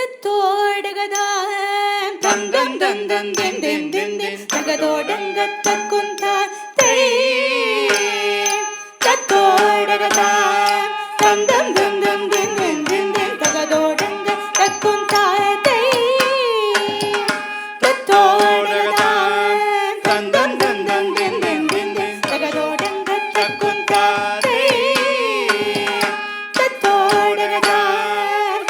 தத்தோடகதா தந்தம் தந்தம் தென் தென் தென் தென் தகதோடங்க தக்குந்தா தை தத்தோடகதா தந்தம் தந்தம் தென் தென் தென் தென் தகதோடங்க தக்குந்தா தை தத்தோடகதா தந்தம் தந்தம் தென் தென் தென் தென் தகதோடங்க தக்குந்தா தை தத்தோடகதா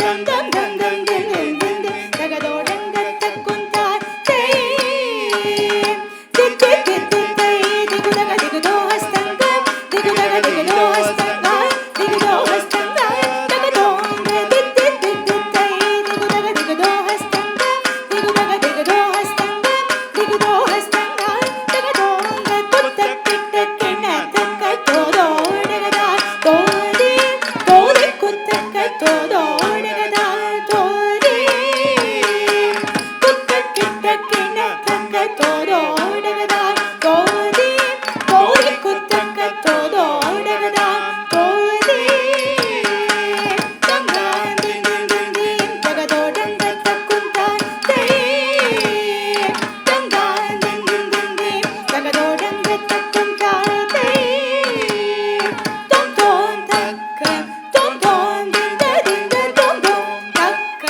தந்தம் தந்தம் தென் தென் தென் தென் தகதோடங்க தக்குந்தா தை தித்தி தித்தி தை திகுதக திகுதோ ஹஸ்தங்க திகுதக திகுதோ ஹஸ்தங்க திகுதோ ஹஸ்தங்க தகதோங்க தித்தி தித்தி தை திகுதக திகுதோ ஹஸ்தங்க திகுதக திகுதோ ஹஸ்தங்க திகுதோ ஹஸ்தங்க தகதோங்க குத்தக்கிட்ட கிண்ண தக்க தோதோடகதா தோதி தோதி குத்தக்க தோதோடகதா தோதி குத்தக்கிட்ட கிண்ண தக்க தோதோடகதா தோதி தோதி குத்தக்க தோதோடகதா தோதி தங்கான் தின் தின் தின் தின் தகதோடங்க தக்குந்தா தை தங்கான் தின் தின் தின் தின் தகதோடங்க தக்குந்தா தை தொம் தொம் தக்க தொம் தொம் திந்த திந்த தொம் தொம் தக்க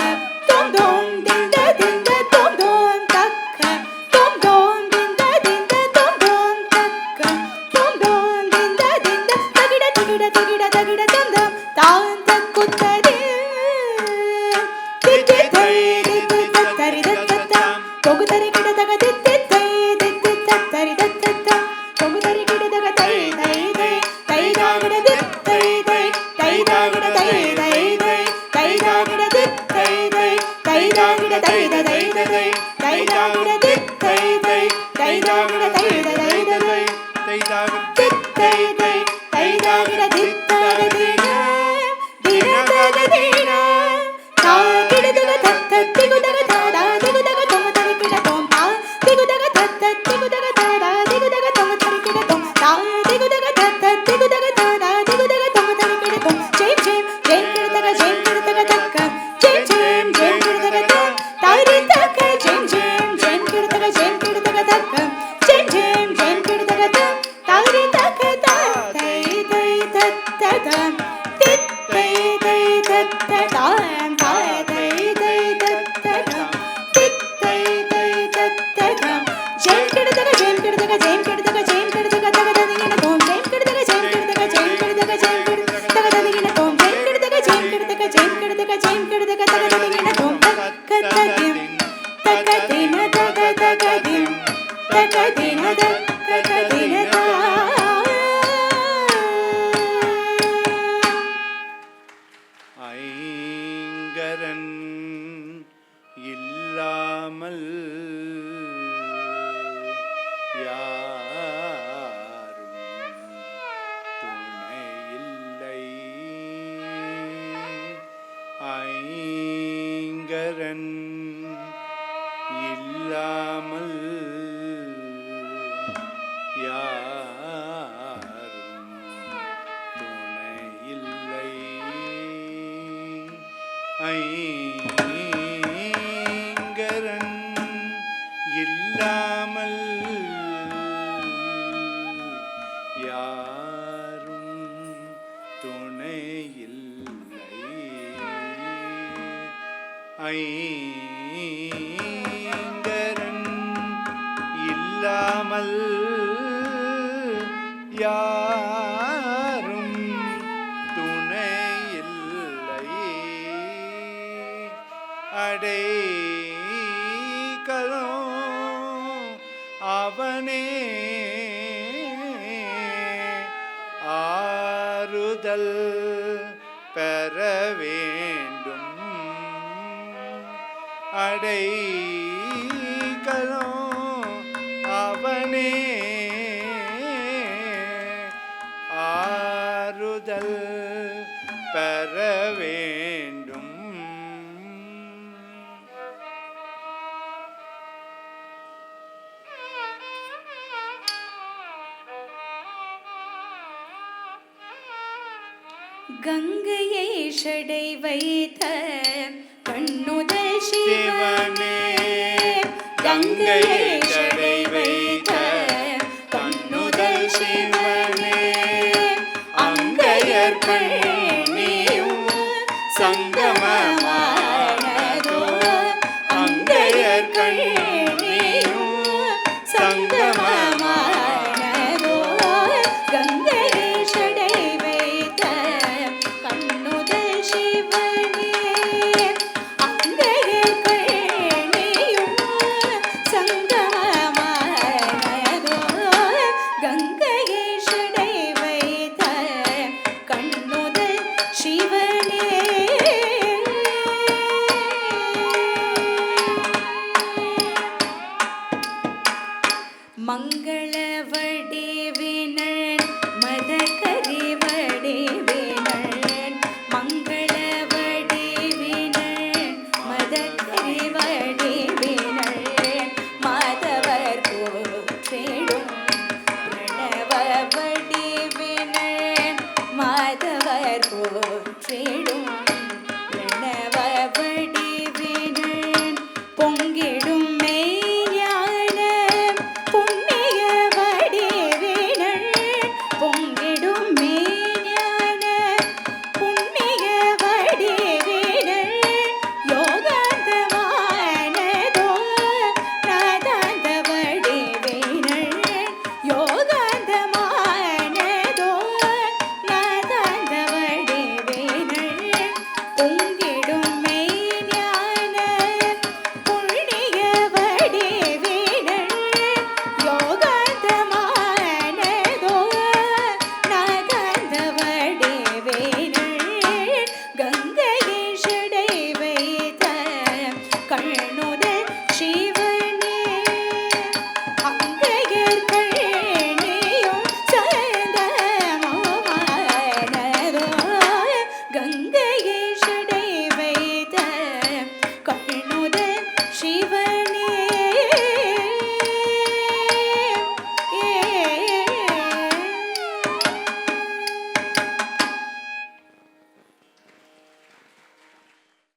தொம் தொம் திந்த திந்த தொம் தொம் தக்க தொம் தொம் திந்த திந்த தொம் தொம் தக்க தொம் தொம் திந்த திந்த தகிட தகிட தகிட தகிட தந்தம் தான் தக்குத்ததே தித்தி தை தித்தி தத்தரி தத்தம் தொகுதரி கிட தக தித்தி தை தித்தி தத்தரி தத்தம் தொகுதரி கிட தக தை தை தை தை தாகிட தித்தை தை தை தாகிட தை தை தை தை தாகிட தித்தை தை தை தாகிட தை தை தை தை தை தாகிட தித்தை தை தை தாகிட தை தை தை தை தித்தை தை தை தாகிட தித்தக தின தின தக தின தாகிட தக தத்த திகுதக தாடா திகுதக தொம தரிக்கிட தொம் தா திகுதக தத்த திகுதக தாடா திகுதக தொம தரிக்கிட தொம் தா திகுதக தத்த திகுதக தாடா திகுதக தொம தரிக்கிட தொம் ஜெயம் ஜெயம் ஜெயம் கிடதக ஜெயம் கிடதக தக்க ஜெயம் ஜெயம் ஜெயம் கிடதக தக்க தாரி தக்க ஜெயம் ஜெயம் ஜெயம் கிடதக ஜெயம் கிடதக தக்க ஜெயம் ஜெயம் ஜெயம் கிடதக தக்க தாரி தக்க தா தை தை தத்த தம் தித்தை தை தத்த தாம் தா தை தை தத்த தம் தித்தை தை தத்த தம் ஜெயம் கிடதக ஜெயம் கிடதக ஜெயம் கிடதக ஜெயம் கிடதக தக ததிகின தோம் ஜெயம் கிடதக ஜெயம் கிடதக ஜெயம் கிடதக ஜெயம் கிடதக தக ததிகின தோம் ஜெயம் கிடதக ஜெயம் கிடதக ஜெயம் கிடதக ஜெயம் கிடதக தக ததிகின தோம் தக்க தகிம் தக்க தின தக தகதிம் தக்க தின தக்க ததின தா ஐங்கரன் இல்லாமல் யாரும் துணை இல்லை ஐங்கரன் இல்லாமல் யாரும் துணை இல்லை ஐங்கரன் இல்லாமல் யாரும் துணை இல்லை ஐங்கரன் இல்லாமல் யாரும் துணை இல்லை அடைக்கலோ அவனே ஆறுதல் பெற வேண்டும் அடைக்கலோ அவனே ஆறுதல் பெற வேண்டும் கங்கையை ஷடை வைத்த கண்ணுதல் கங்கையை கடை வைத்த கண்ணுதல் சிவனே அங்கையர் கண்ணியும் சங்கமமா